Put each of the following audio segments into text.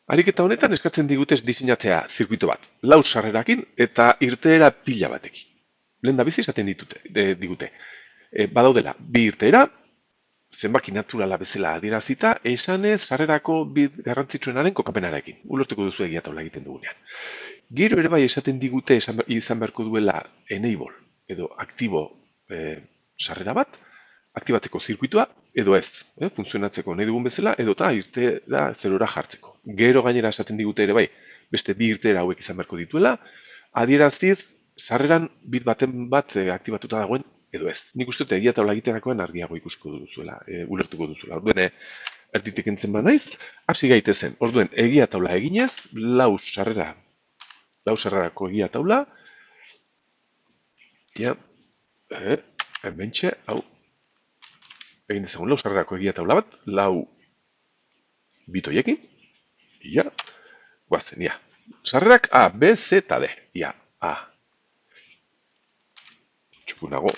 Ariketa honetan eskatzen digute diseinatzea zirkuito bat, lau sarrerakin eta irteera pila batekin. Lehen da bizi esaten digute. Badaudela, bi irteera, zenbaki naturala bezala adierazita, esanez sarrerako bit garrantzitsuenaren kokapenarekin. Ulertuko duzu egia taula egiten dugunean. Gero ere bai esaten digute izan beharko duela enable edo aktibo sarrera bat, aktibatzeko zirkuitua edo ez, funtzionatzeko nahi dugun bezala, edo eta irteera zerora jartzeko. Gero gainera esaten digute ere bai, beste bi irteera hauek izan beharko dituela, adieraziz sarreran bit baten bat aktibatuta dagoen edo ez. Nik uste dut egia taula egiterakoan argiago ikusko duzuela, ulertuko duzuela. Orduen, erditik entzen ba naiz, hasi gaitezen. Orduen, egia taula eginez, lau sarrerako egia taula, ja, hementxe, hau, egin dezagun lau sarrerako egia taula bat, lau bitoiekin, ja, guazen, ja. Sarrerak A, B, C eta D, ja, A. Txukunago,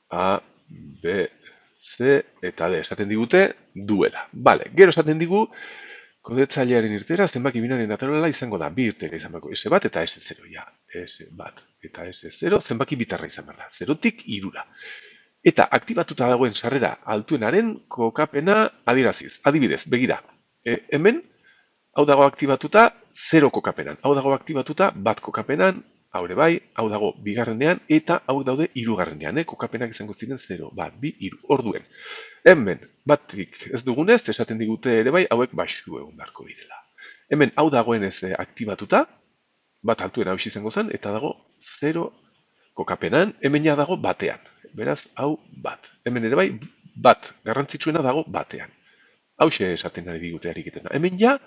A, B, C eta D, esaten digute duela. Bale, gero esaten digu, kodetzailearen irtera, zenbaki binaren naturala izango da, bi irtera izan behar, S bat eta S0, ja, S bat eta S0, zenbaki bitarra izan behar da, 0tik 2ra. Eta aktibatuta dagoen sarrera altuenaren kokapena adieraziz. Adibidez, begira, hemen, hau dago aktibatuta 0 kokapenan, hau dago aktibatuta 1 kokapenan, hau ere bai, hau dago bigarrenean, eta hau daude hirugarrenean, kokapenak izango ziren 0, 1, 2, 3, orduen. Hemen, batik ez dugunez, esaten digute ere bai, hauek baxu egun beharko direla. Hemen, hau dagoenez aktibatuta, bat altuen hau izango zen, eta dago 0 kokapenan, hemen ja dago batean. Beraz, hau bat. Hemen ere bai, bat garrantzitsuena dago batean. Hau esaten ari digute ariketena. Hemen ja,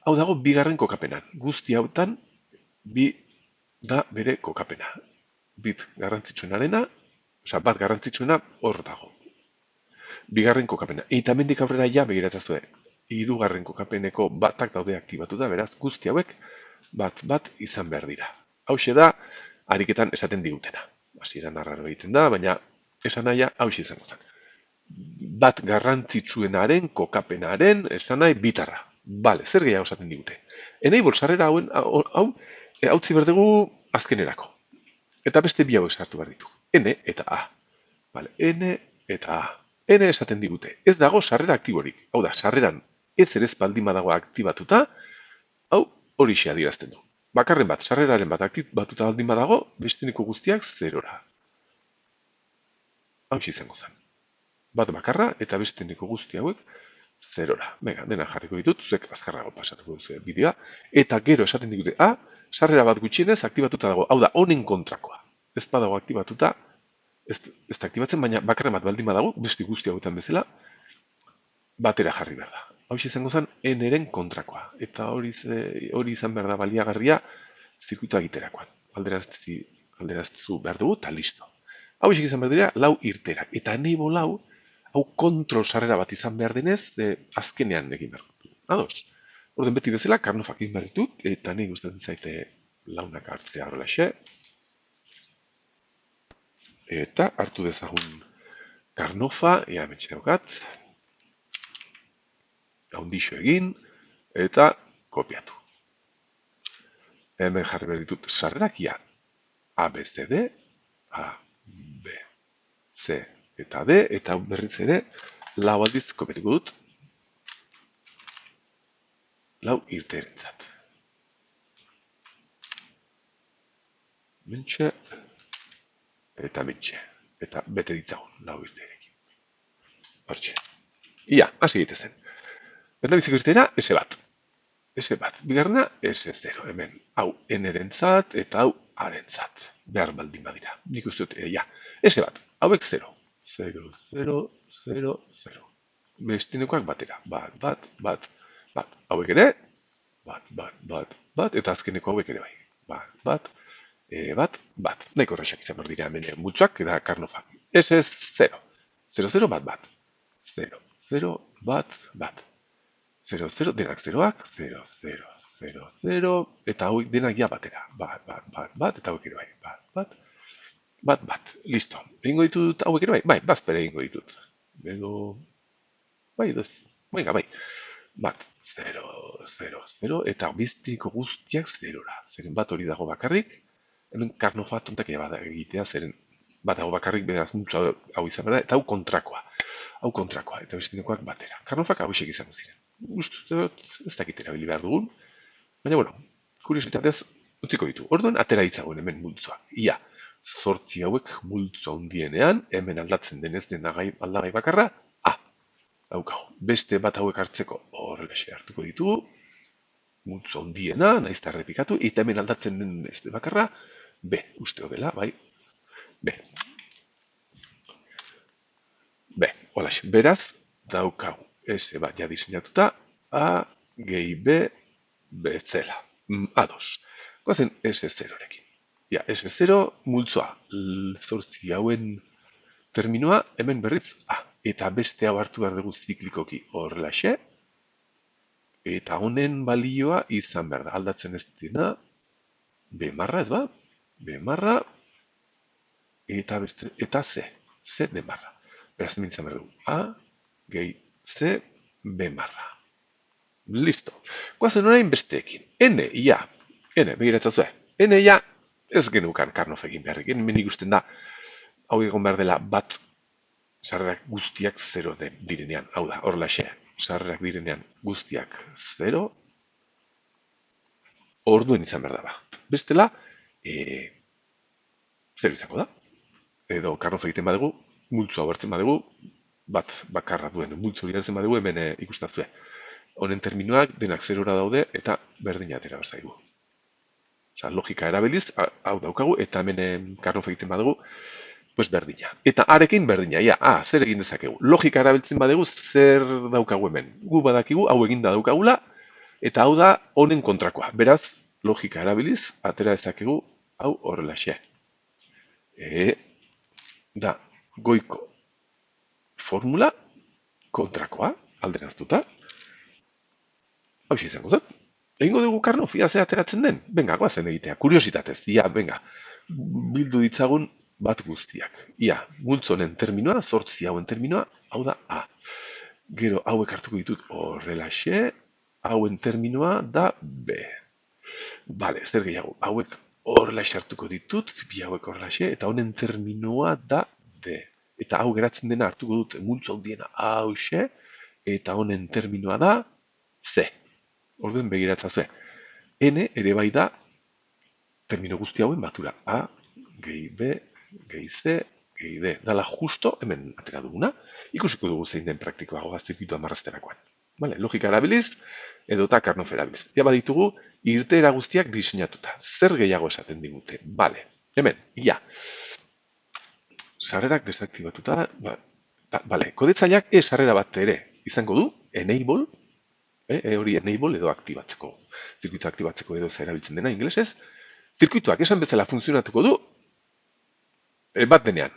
hau dago bigarren kokapenan. Guzti hautan, bi da bere kokapena. Bit garrantzitsuenarena, oza, bat garrantzitsuena hor dago. Bigarren kokapena. Eta hemendik aurrera ja begiratzazue. Hirugarren kokapeneko batak daude aktibatuta, beraz, guzti hauek bat izan behar dira. Hau da, ariketan esaten digutena. Hasieran arraro egiten da, baina esan nahia hau izango zen. Bat garrantzitsuenaren, kokapenaren, esan nahi bitarra. Bale, zer gehiago esaten digute. Enable sarrera hau hautzi behar dugu azkenerako. Eta beste bi hauek sartu behar ditu. N eta A. Bale, N eta A. N esaten digute. Ez dago sarrera aktiborik. Hau da, sarreran ez ere baldin badago aktibatuta, hau hori xe adierazten du. Bakarren bat, sarreraren bat aktibatuta baldin badago, besteneko guztiak 0ra. Hau izango zen. Bat bakarra eta besteneko guzti hauek 0ra. Venga, dena jarriko ditut, zuek azkarrago pasatuko duzu bideoa. Eta gero esaten digute, sarrera bat gutxienez aktibatuta dago. Hau da, honen kontrakoa. Ez badago aktibatuta, ez da aktibatzen, baina bakarren bat baldin badago, beste guzti hauetan bezala, batera jarri behar da. Hau izango zen, N-eren kontrakoa. Eta hori izan behar da baliagarria zirkuitua egiterakoan. Alderaztu behar dugu, eta listo. Hau izan behar dira, lau irtera. Eta enable hau kontrol sarrera bat izan behar denez, azkenean egin behar dut. Ados. Orden beti bezala, karnofak egin behar ditut, eta nahi gustatzen zaite launak hartzea horrelaxe. Eta hartu dezagun karnofa, ea mentxe daukat. Haundixo egin, eta kopiatu. Hemen jarri behar ditut sarrerak, ja, A, B, C, D, A, B, C, eta D, eta berriz ere, lau aldiz kopiatuko dut, lau irteerentzat. Mentxe, eta mentxe, eta bete ditzagun, lau irteerekin. Hortxe. Ia, hasi egitezen. Bendabiziko irteera, S bat. S bat. Bigarrena, S0. Hemen, hau N-erentzat eta hau A-rentzat. Behar baldin badira. Nik uste dut, ja. S bat. Hauek 0. 0, 0, 0, 0. Bestinekoak batera. Bat. Hauek ere, bat. Eta azkeneko hauek ere bai. Bat. Nahiko horrexak izan behar dira hemen multzoak eta karnofak. S0. 0, 0, bat. 0, 0, bat. 0, 0, denak 0ak, 0, 0, 0, 0, eta hauek denak ja batera. Bat, eta hauek ere bai. Bat. Listo. Egingo ditut hauek ere bai? Bai, bazpere egingo ditut. Venga, bai. bat, 0, 0, 0, eta biztiko guztiak 0-ra. Zeren bat hori dago bakarrik, hemen karnofa tontakia bada egitea, zeren bat dago bakarrik beraz multzo hau izan behar da, eta hau kontrakoa, eta bestikoak batera. Karnofak hau izango ziren. Uste dut, ez dakit erabili behar dugun, baina, bueno, kuriositatez, utziko ditu. Orduan, atera ditzagoen hemen multzoa. Ia, zortzi hauek multzo handienean, hemen aldatzen denez den aldagai bakarra, A. Daukagu. Beste bat hauek hartzeko horrelaxe hartuko ditugu, multzo handiena, naiz eta errepikatu, eta hemen aldatzen den beste bakarra, B. Usteo dela, bai, B. B. Holaxe, beraz, daukagu. S bat ja diseinatuta, A gehi B bezala. A2. Goazen S0-rekin. Ja, S0 multzoa, zortzi hauen terminoa, hemen berriz A. Eta beste hau hartu behar dugu ziklikoki horrelaxe. Eta honen balioa izan behar da. Aldatzen ez dena, B marra, ez ba? B marra, eta beste, eta C. C de marra. Beraz, mintzan behar dugu. A, gehi, C, B marra. Listo. Guazen orain besteekin. N, ja. N, begiratzazue. N, ja, ez genukan karnof egin beharrik. Hemen ikusten da, hau egon behar dela bat sarrerak guztiak 0 direnean. Hau da, horrelaxe. Sarrerak direnean guztiak 0. Orduen izan behar da bat. Bestela, 0 izango da. Edo karnof egiten badugu, multzoa bertzen badugu, bat bakarra duen multzo hori hartzen badugu, hemen ikustazue. Honen terminoak denak 0-ra daude eta berdina atera berzaigu. Osa, logika erabiliz, hau daukagu, eta hemen karnof egiten badugu, pues berdina. Eta arekin berdina, ja, zer egin dezakegu. Logika erabiltzen badugu, zer daukagu hemen. Gu badakigu, hau eginda daukagula, eta hau da honen kontrakoa. Beraz, logika erabiliz, atera dezakegu, hau horrelaxe. Da, goiko formula kontrakoa, alderaztuta. Hau izango zen. Egingo dugu karnof, ia ze ateratzen den? Benga, goazen egitea, kuriositatez, ia, benga, bildu ditzagun bat guztiak. Ia, multzo honen terminoa, zortzi hauen terminoa, hau da A. Gero, hauek hartuko ditut horrelaxe, hauen terminoa da B. Bale, zer gehiago, hauek horrelaxe hartuko ditut, bi hauek horrelaxe, eta honen terminoa da D. Eta hau geratzen dena hartuko dut multzo handiena hause, eta honen terminoa da C. Orduen begiratzazue. N ere bai da termino guzti hauen batura. A, gehi B, gehi C, gehi D. Dala justo hemen atera duguna. Ikusiko dugu zein den praktikoago zirkuitua marrazterakoan. Vale, logika erabiliz, edota karnof erabiliz. Ja baditugu, irteera guztiak diseinatuta. Zer gehiago esaten digute? Vale, hemen, ja. Sarrerak desaktibatuta, vale, kodetzaileak sarrera bat ere izango du, enable, hori enable edo aktibatzeko, zirkuitua aktibatzeko edo erabiltzen dena ingelesez, zirkuituak esan bezala funtzionatuko du, bat denean,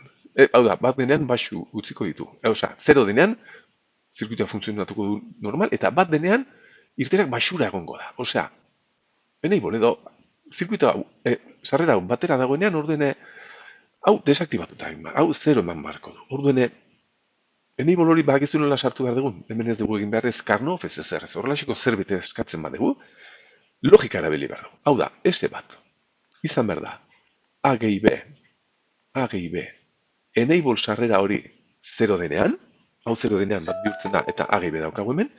hau da, bat denean baxu utziko ditu, oza, 0 denean, zirkuitua funtzionatuko du normal, eta bat denean, irterak baxura egongo da, osea, enable edo, zirkuitua, sarrera batera dagoenean, ordene, hau desaktibatuta, hau 0 eman marko du, ordene, enable hori badakizu nola sartu behar dugun, hemen ez dugu egin behar ez karnof, ez ezer, ez horrelaxeko zerbait eskatzen badugu, logika erabili behar dugu. Hau da, S bat, izan behar da, A gehi B, enable sarrera hori 0 denean, hau 0 denean bat bihurtzen da, eta A gehi B daukagu hemen,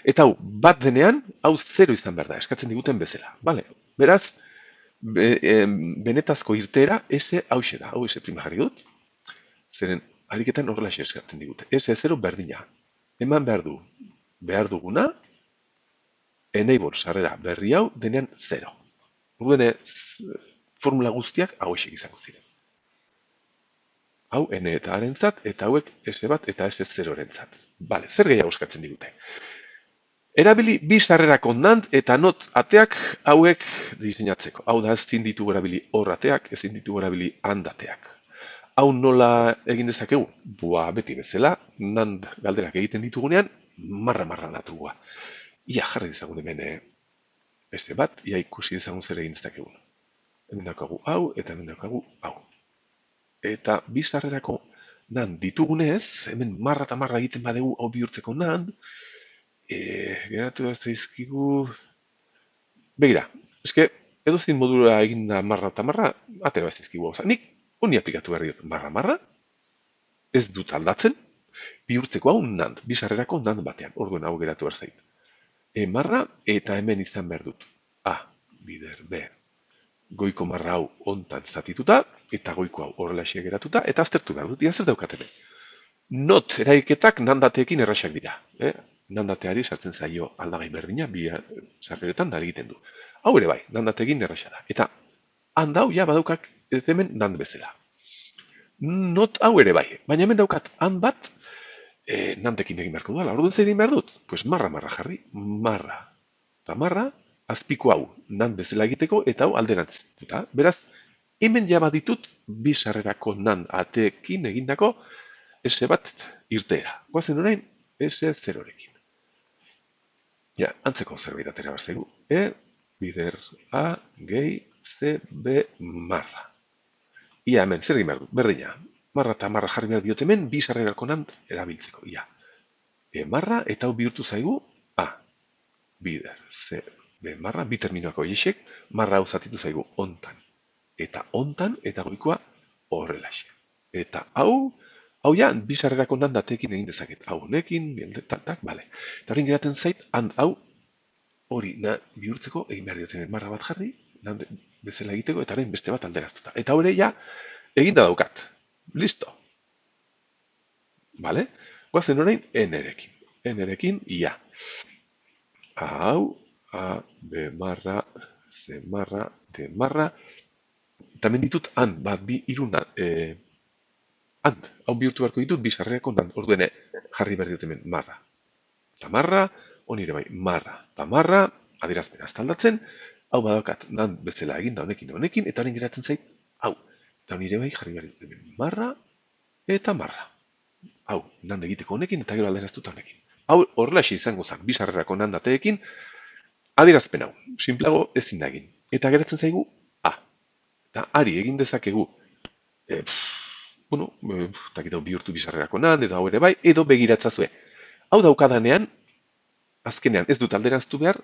eta hau bat denean, hau 0 izan behar da, eskatzen diguten bezala. Vale? Beraz, benetazko irteera S hause da, hau S prima jarri dut, zeren ariketan horrelaxe eskatzen digute. S0 berdina. Eman behar duguna, enable sarrera berri hau denean 0. Orduen formula guztiak hauexek izango ziren. Hau N eta arentzat, eta hauek S bat eta S0 rentzat. Bale, zer gehiago eskatzen digute. Erabili bi sarrerako NAND eta NOT ateak hauek diseinatzeko. Hau da, ezin ditugu erabili hor ateak, ezin ditugu erabili AND ateak. Hau nola egin dezakegu? Bua, beti bezala, NAND galderak egiten ditugunean, marra datugua. Ia jarri dezagun hemen S bat, ia ikusi dezagun zer egin dezakegu. Hemen daukagu hau, eta hemen daukagu hau. Eta bi sarrerako NAND ditugunez, hemen marra eta marra egiten badegu hau bihurtzeko NAND, Geratu ez zaizkigu... Begira, eske, edozin modura eginda marra eta marra, atera ez zaizkigu gauza. Nik honi aplikatu behar diot marra, ez dut aldatzen, bihurtzeko hau nand, bi sarrerako nand batean, orduen hau geratu behar zait. Marra eta hemen izan behar dut. A, bider, B, goiko marra hau ontan zatituta, eta goiko hau horrelaxia geratuta, eta aztertu behar dut, ia zer daukatene. Not eraiketak nandateekin erraxak dira. Nandateari sartzen zaio aldagai berdina, bi sarreretan da egiten du. Hau ere bai, nandateekin erraxa da. Eta handau ja badaukak ez hemen nand bezala. Not hau ere bai, baina hemen daukat hand bat nandekin egin beharko duela. Orduan zer egin behar dut? Pues marra jarri, marra. Eta marra, azpiko hau nan bezala egiteko, eta hau alderantz. Eta beraz, hemen ja baditut bi sarrerako nan ateekin egindako S bat irteera. Goazen orain, S0rekin. Ja, antzeko zerbait atera behar zaigu. Bider A, gehi, C, B, marra. Ia hemen, zer egin behar du? Berdina. Marra eta marra jarri behar diot hemen, bi sarrerako nan erabiltzeko. Ia. Marra eta hau bihurtu zaigu A. Bider, C, B, marra, bi terminoako hiesek, marra hau zatitu zaigu ontan. Eta ontan, eta goikoa horrelaxe. Eta hau ja, bi sarrerako nan dateekin egin dezaket. Hau honekin, tak, bale. Eta horrein geratzen zait, hau hori bihurtzeko egin behar dioten marra bat jarri, nan bezala egiteko, eta horrein beste bat alderaztuta. Eta hori ja, eginda daukat. Listo. Bale? Goazen orain, N-erekin. N-erekin, ia. Hau, A, B marra, C marra, D marra. Tamen ditut han, bat, bi, iruna, hand, hau bihurtu beharko ditut, bi sarrerako nan, orduene jarri behar dut hemen marra. Eta marra, honi ere bai, marra. Eta marra, adierazpen aztaldatzen, hau badaukat nan bezala egin da honekin, eta horien geratzen zait, hau. Eta honi ere bai, jarri behar dut hemen marra, eta marra. Hau, nan egiteko honekin, eta gero alderaztuta honekin. Hau horrelaxe izango zen, bi sarrerako nan dateekin, adierazpen hau, simplago ezin da egin. Eta geratzen zaigu, A. Eta ari egin dezakegu, takitau bihurtu bizarrerako nan, eta hau ere bai, edo begiratzazue. Hau daukadanean, azkenean ez dut alderaztu behar,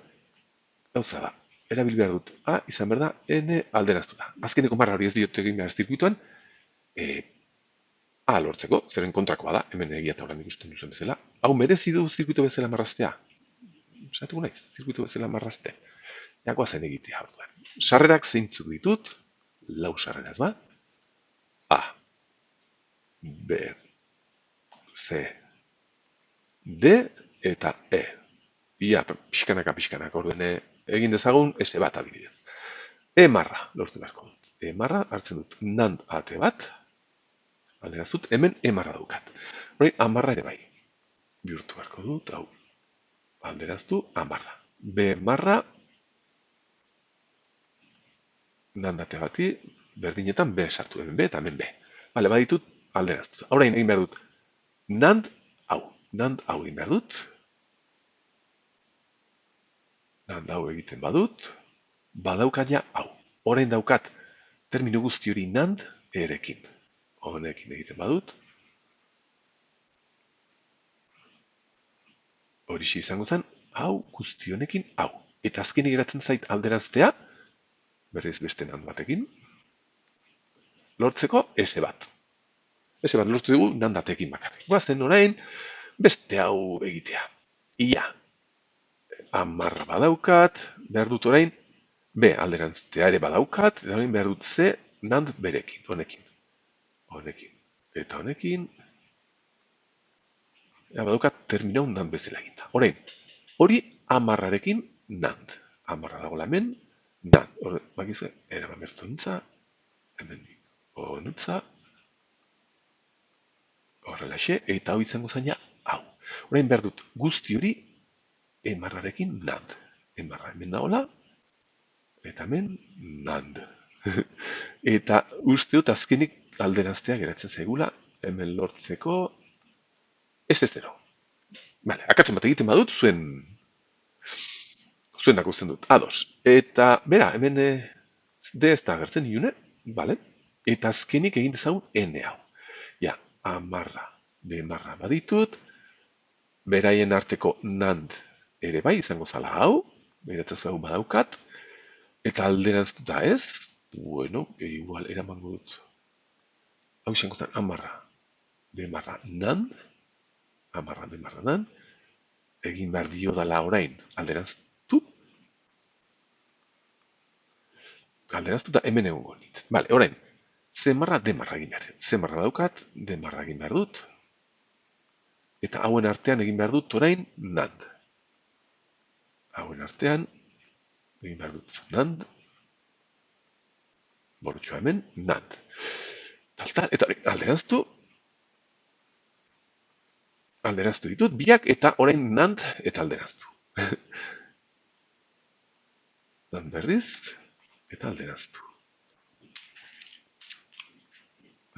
gauza da, erabil behar dut, A, izan behar da, N alderaztu da. Azkeneko marra hori ez diote egin behar zirkuituan, A lortzeko, zeren kontrakoa da, hemen egia eta horan ikusten duzen bezala. Hau merezi du zirkuitu bezala marraztea. Zatuko naiz, zirkuitu bezala marrazte. Jakoa zen egitea. Sarrerak zeintzuk ditut, lau sarreraz ba, A, B, C, D eta E. Ia, pixkanaka, ordene egin dezagun, ez bat adibidez. E marra, lortu beharko dut. E marra, hartzen dut, nand ate bat, alderaztut, hemen E marra daukat. Hori, amarra ere bai. Bihurtu beharko dut, hau, alderaztu, amarra. B marra, nand ate bati, berdinetan B sartu, hemen B eta hemen B. Bale, baditut, alderaztu. Horain egin behar dut, nand hau egin behar dut, nand hau egiten badut, badaukat ja hau. Horain daukat, termino guzti hori nand erekin. Honekin egiten badut, horixe izango zen, hau guzti honekin hau. Eta azkenik geratzen zait alderaztea, berriz beste nand batekin, lortzeko S bat. S bat lortu dugu nandatekin bakarrik. Goazen orain, beste hau egitea. Ia, amarra badaukat, behar dut orain, B alderantztea ere badaukat, eta orain behar dut C nand berekin, honekin. Honekin, eta honekin, badaukat terminau nand bezala eginda. Orain, hori amarrarekin nand. Amarra dago hemen, nand. Bakizue, eraman bertu nintza, hemen honutza, horrelaxe, eta hau izango zaina, hau. Orain behar dut guzti hori emarrarekin nand. Emarra hemen daola, eta hemen nand. Eta uste dut azkenik alderaztea geratzen zaigula, hemen lortzeko S0. Bale, akatzen bat egiten badut, zuen dakusten dut, A2. Eta, bera, hemen D ez da agertzen iune, bale? Eta azkenik egin dezagun N hau. Ja, amarra, B marra baditut, beraien arteko nand ere bai izango zala hau, behiratzen hau badaukat, eta alderantztuta ez, bueno, igual eramango dut. Hau izango zen amarra, bemarra nan, amarra bemarra nan, egin behar dio dala orain alderantztu, alderantztuta hemen egongo nit. Bale, orain, zemarra demarra egin behar. Zemarra daukat, demarra egin behar dut, eta hauen artean egin behar dut orain nand. Hauen artean egin behar dut nand, borutxoa hemen, nand. Eta alderantztu, alderantztu ditut, biak eta orain nand eta alderantztu. Nand berriz, eta alderantztu.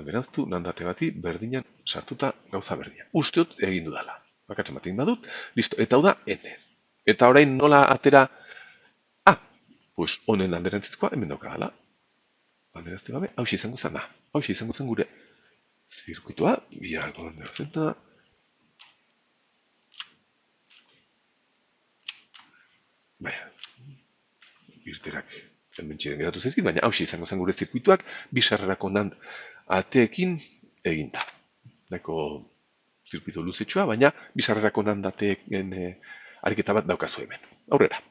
Alderantztu, nandate bati berdinan sartuta gauza berdinan. Usteot egin dudala. Bakatzen bat egin badut, listo, eta hau da N. Eta orain nola atera, pues honen alderantzizkoa hemen daukadala. Alderantzte gabe, hau izango zen da. Hau izango zen gure zirkuitua, biako alderantzenta. Baina, irterak hementxiren geratu zaizkit, baina hau izango zen gure zirkuituak, bisarrerako nand ateekin eginda. Nahiko zirkuitu luzetxoa, baina bisarrerako nand ateeken ariketa bat daukazu hemen. Aurrera.